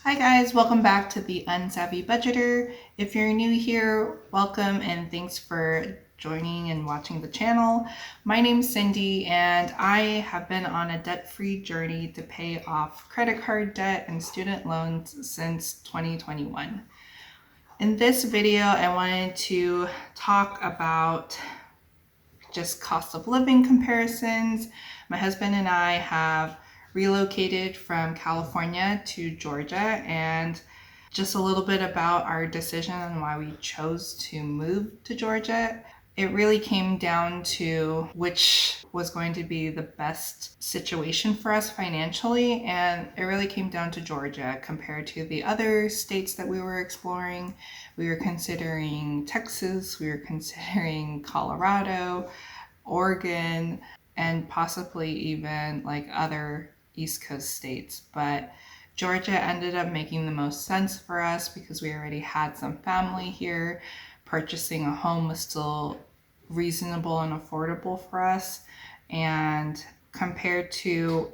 Hi guys, welcome back to the Unsavvy Budgeter. If you're new here, welcome and thanks for joining and watching the channel. My name's Cindy and I have been on a debt-free journey to pay off credit card debt and student loans since 2021. In this video, I wanted to talk about just cost of living comparisons. My husband and I have relocated from California to Georgia, and just a little bit about our decision on why we chose to move to Georgia. It really came down to which was going to be the best situation for us financially, and it really came down to Georgia compared to the other states that we were exploring. We were considering Texas, we were considering Colorado, Oregon, and possibly even like other East Coast states. But Georgia ended up making the most sense for us because we already had some family here. Purchasing a home was still reasonable and affordable for us. And compared to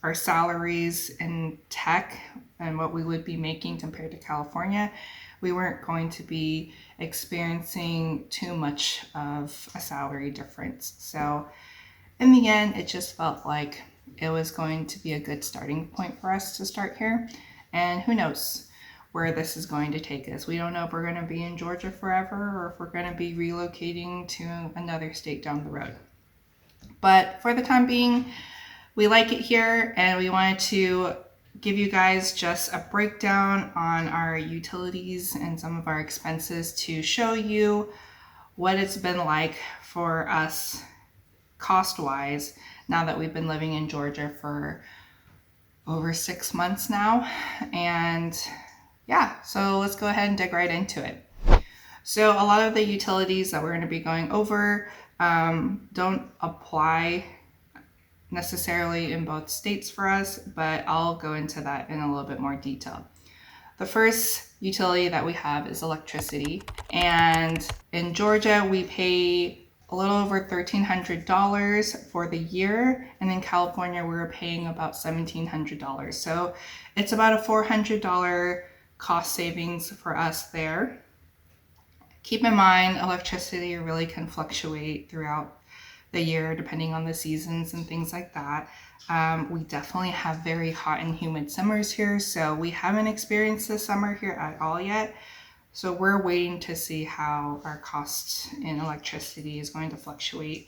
our salaries in tech and what we would be making compared to California, we weren't going to be experiencing too much of a salary difference. So in the end, it just felt like it was going to be a good starting point for us to start here. And who knows where this is going to take us. We don't know if we're going to be in Georgia forever or if we're going to be relocating to another state down the road. But for the time being, we like it here and we wanted to give you guys just a breakdown on our utilities and some of our expenses to show you what it's been like for us cost-wise now that we've been living in Georgia for over 6 months now. And yeah, so let's go ahead and dig right into it. So a lot of the utilities that we're going to be going over don't apply necessarily in both states for us, but I'll go into that in a little bit more detail. The first utility that we have is electricity, and in Georgia we pay a little over $1,300 for the year, and in California we were paying about $1,700. So it's about a $400 cost savings for us there. Keep in mind, electricity really can fluctuate throughout the year depending on the seasons and things like that. We definitely have very hot and humid summers here, so we haven't experienced the summer here at all yet. So we're waiting to see how our cost in electricity is going to fluctuate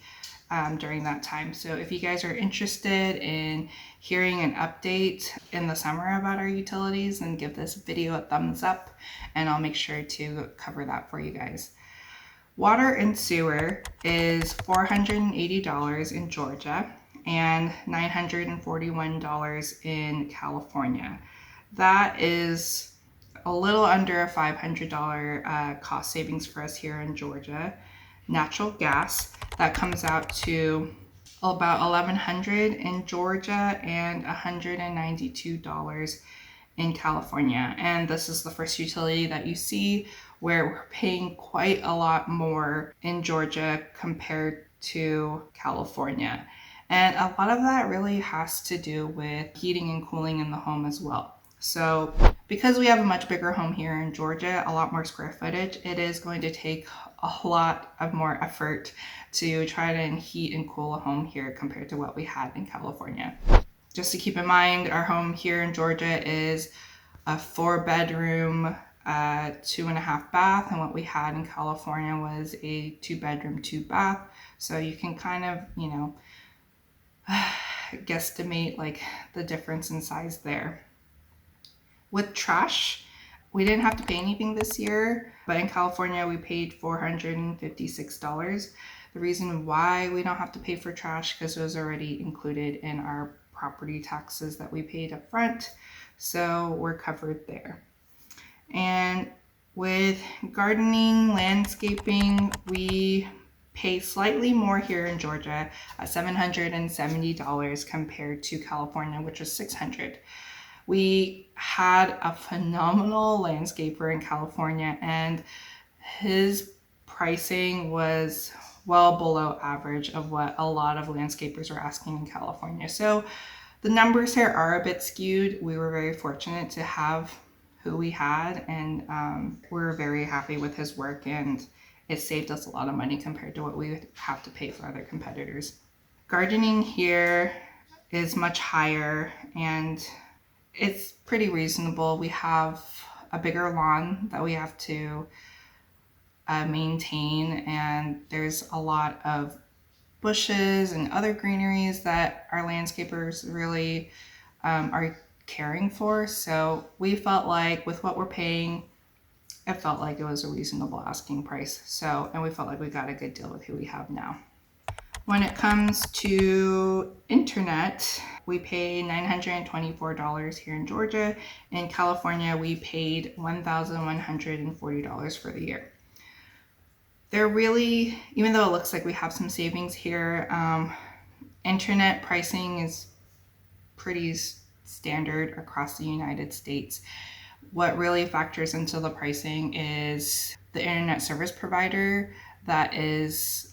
during that time. So if you guys are interested in hearing an update in the summer about our utilities, then give this video a thumbs up and I'll make sure to cover that for you guys. Water and sewer is $480 in Georgia and $941 in California. That is a little under a $500 cost savings for us here in Georgia. Natural gas, that comes out to about $1,100 in Georgia and $192 in California. And this is the first utility that you see where we're paying quite a lot more in Georgia compared to California. And a lot of that really has to do with heating and cooling in the home as well. So because we have a much bigger home here in Georgia, a lot more square footage, it is going to take a lot of more effort to try to heat and cool a home here compared to what we had in California. Just to keep in mind, our home here in Georgia is a 4-bedroom, 2.5 bath, and what we had in California was a 2-bedroom, 2-bath. So you can kind of, guesstimate like the difference in size there. With trash, we didn't have to pay anything this year, but in California we paid $456. The reason why we don't have to pay for trash because it was already included in our property taxes that we paid up front, so we're covered there. And with gardening, landscaping, we pay slightly more here in Georgia at $770 compared to California, which was $600. We had a phenomenal landscaper in California and his pricing was well below average of what a lot of landscapers were asking in California. So The numbers here are a bit skewed. We were very fortunate to have who we had, and we were very happy with his work, and it saved us a lot of money compared to what we would have to pay for other competitors. Gardening here is much higher and it's pretty reasonable. We have a bigger lawn that we have to maintain, and there's a lot of bushes and other greeneries that our landscapers really are caring for. So we felt like with what we're paying, it felt like it was a reasonable asking price. So, and we felt like we got a good deal with who we have now. When it comes to internet, we pay $924 here in Georgia. In California, we paid $1,140 for the year. They're really, even though it looks like we have some savings here, internet pricing is pretty standard across the United States. What really factors into the pricing is the internet service provider that is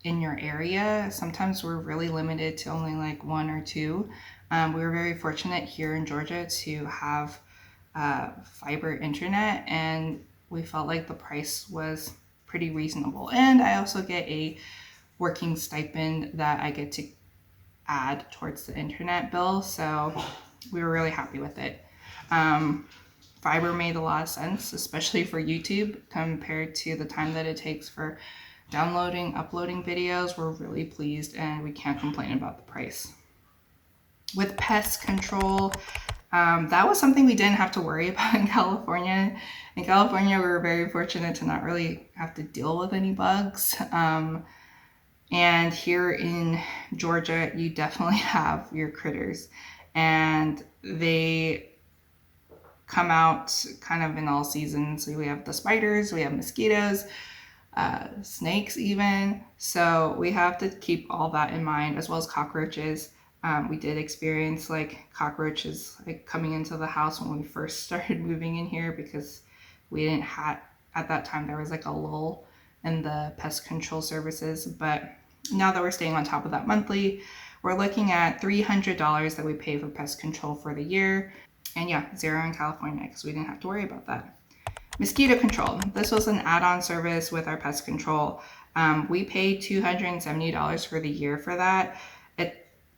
in your area. Sometimes we're really limited to only like one or two. We were very fortunate here in Georgia to have fiber internet, and we felt like the price was pretty reasonable. And I also get a working stipend that I get to add towards the internet bill, so we were really happy with it. Fiber made a lot of sense, especially for YouTube compared to the time that it takes for downloading, uploading videos. We're really pleased and we can't complain about the price. With pest control, that was something we didn't have to worry about in California. In California, we were very fortunate to not really have to deal with any bugs. And here in Georgia, you definitely have your critters, and they come out kind of in all seasons. So we have the spiders, we have mosquitoes, snakes even. So we have to keep all that in mind, as well as cockroaches. We did experience like cockroaches like coming into the house when we first started moving in here, because we didn't have, at that time there was like a lull in the pest control services. But now that we're staying on top of that monthly, we're looking at $300 that we pay for pest control for the year. And yeah, zero in California because we didn't have to worry about that. Mosquito control. This was an add-on service with our pest control. We paid $270 for the year for that.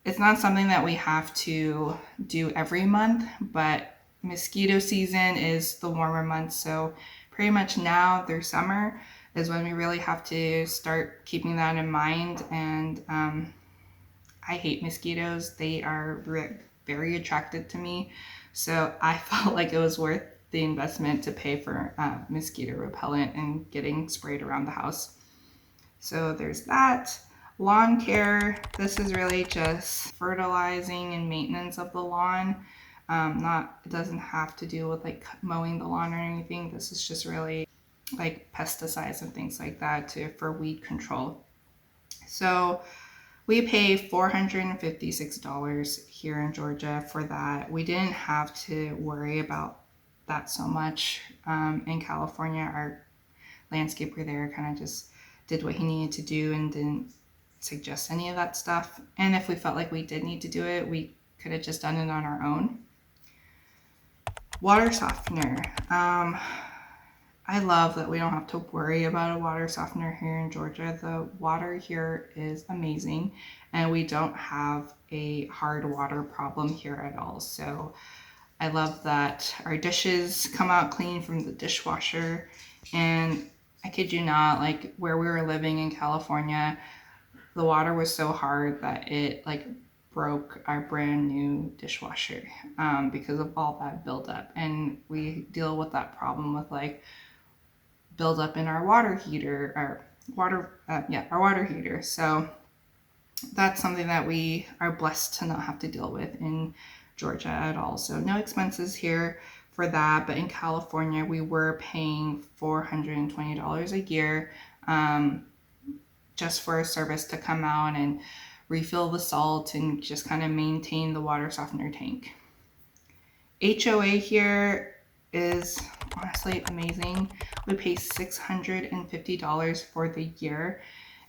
It's not something that we have to do every month, but mosquito season is the warmer months. So pretty much now through summer is when we really have to start keeping that in mind. And I hate mosquitoes. They are very attracted to me. So I felt like it was worth the investment to pay for mosquito repellent and getting sprayed around the house. So there's that. Lawn care, this is really just fertilizing and maintenance of the lawn. It doesn't have to do with like mowing the lawn or anything. This is just really like pesticides and things like that for weed control. So we pay $456 here in Georgia for that. We didn't have to worry about that so much. In California, our landscaper there kind of just did what he needed to do and didn't suggest any of that stuff. And if we felt like we did need to do it, we could have just done it on our own. Water softener. I love that we don't have to worry about a water softener here in Georgia. The water here is amazing, and we don't have a hard water problem here at all. So I love that our dishes come out clean from the dishwasher. And I kid you not, like where we were living in California, the water was so hard that it like broke our brand new dishwasher because of all that buildup. And we deal with that problem with like buildup in our water heater, our water heater. So that's something that we are blessed to not have to deal with in Georgia at all. So no expenses here for that. But in California, we were paying $420 a year just for a service to come out and refill the salt and just kind of maintain the water softener tank. HOA here is honestly amazing. We pay $650 for the year,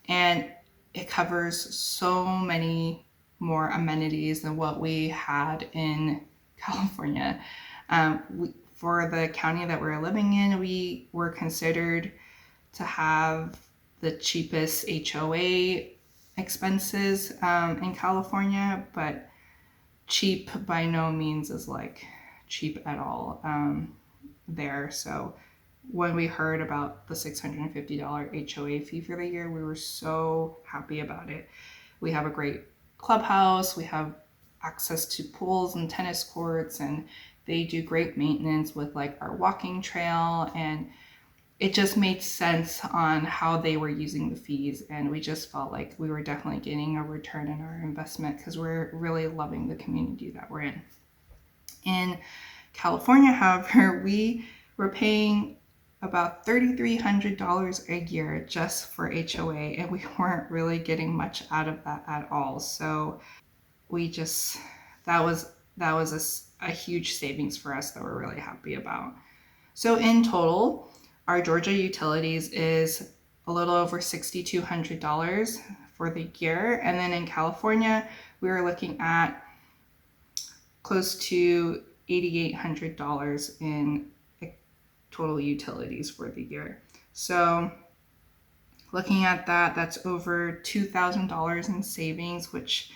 and it covers so many more amenities than what we had in California. For the county that we're living in, we were considered to have the cheapest HOA expenses in California, but cheap by no means is like cheap at all there. So when we heard about the $650 HOA fee for the year, we were so happy about it. We have a great clubhouse, we have access to pools and tennis courts, and they do great maintenance with like our walking trail, and it just made sense on how they were using the fees, and we just felt like we were definitely getting a return in our investment because we're really loving the community that we're in. In California, however, we were paying about $3,300 a year just for HOA, and we weren't really getting much out of that at all. So we just, that was a huge savings for us that we're really happy about. So in total, our Georgia utilities is a little over $6,200 for the year. And then in California, we were looking at close to $8,800 in total utilities for the year. So looking at that, that's over $2,000 in savings, which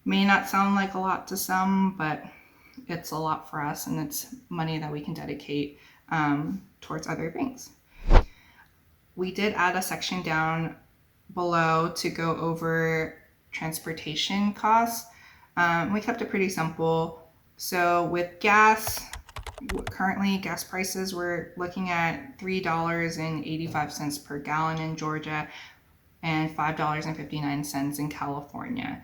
may not sound like a lot to some, but it's a lot for us, and it's money that we can dedicate towards other things. We did add a section down below to go over transportation costs. We kept it pretty simple. So with gas, currently gas prices, we're looking at $3.85 per gallon in Georgia and $5.59 in California.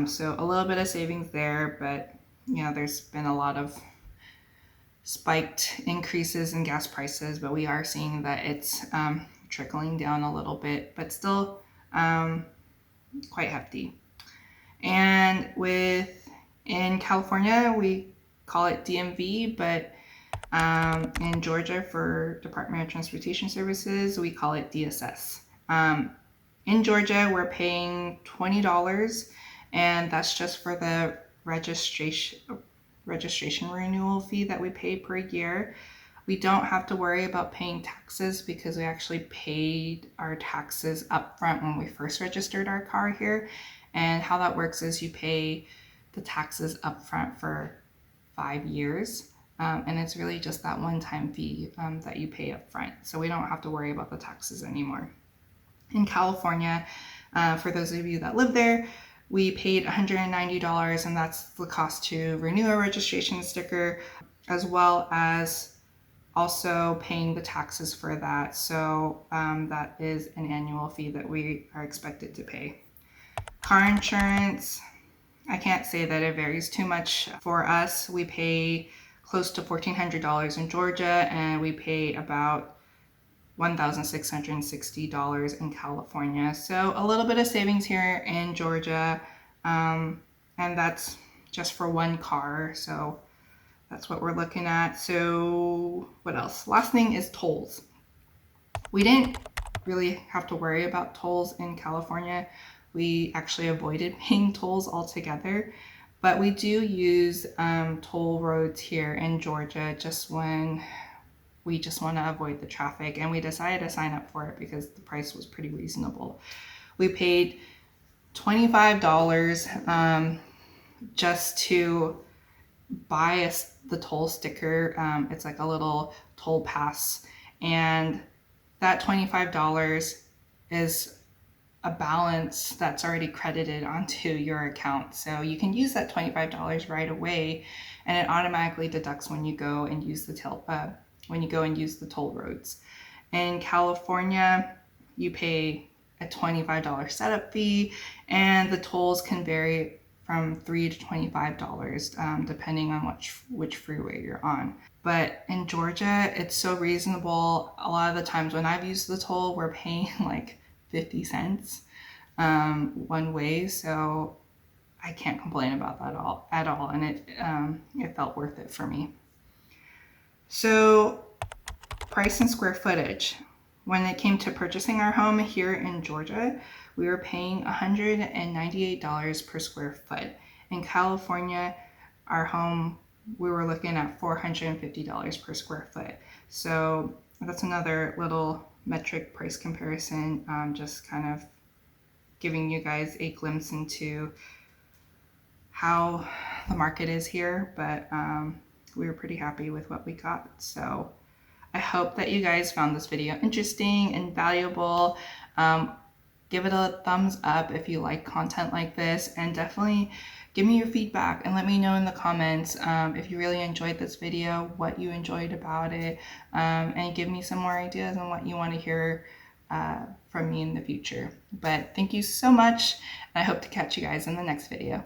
So a little bit of savings there, but you know, there's been a lot of spiked increases in gas prices, but we are seeing that it's trickling down a little bit, but still quite hefty. And in California, we call it DMV, but in Georgia for Department of Transportation Services, we call it DSS. In Georgia, we're paying $20, and that's just for the registration renewal fee that we pay per year. We don't have to worry about paying taxes because we actually paid our taxes up front when we first registered our car here. And how that works is you pay the taxes up front for 5 years. And it's really just that one-time fee that you pay up front. So we don't have to worry about the taxes anymore. In California, for those of you that live there, we paid $190, and that's the cost to renew a registration sticker, as well as also paying the taxes for that. So that is an annual fee that we are expected to pay. Car insurance, I can't say that it varies too much for us. We pay close to $1,400 in Georgia, and we pay about $1,660 in California. So a little bit of savings here in Georgia, and that's just for one car. So that's what we're looking at. So what else? Last thing is tolls. We didn't really have to worry about tolls in California. We actually avoided paying tolls altogether, but we do use toll roads here in Georgia just when we just want to avoid the traffic, and we decided to sign up for it because the price was pretty reasonable. We paid $25 just to buy the toll sticker. It's like a little toll pass, and that $25 is a balance that's already credited onto your account. So you can use that $25 right away, and it automatically deducts when you go and use the toll roads. In California, you pay a $25 setup fee, and the tolls can vary from $3 to $25 depending on which freeway you're on. But in Georgia, it's so reasonable. A lot of the times when I've used the toll, we're paying like 50 cents one way, so I can't complain about that at all, and it felt worth it for me. So price and square footage. when it came to purchasing our home here in Georgia, we were paying $198 per square foot. In California, our home, we were looking at $450 per square foot. So that's another little metric price comparison, just kind of giving you guys a glimpse into how the market is here. But we were pretty happy with what we got. So I hope that you guys found this video interesting and valuable. Give it a thumbs up if you like content like this, and definitely give me your feedback and let me know in the comments if you really enjoyed this video, what you enjoyed about it, and give me some more ideas on what you want to hear from me in the future. But thank you so much, and I hope to catch you guys in the next video.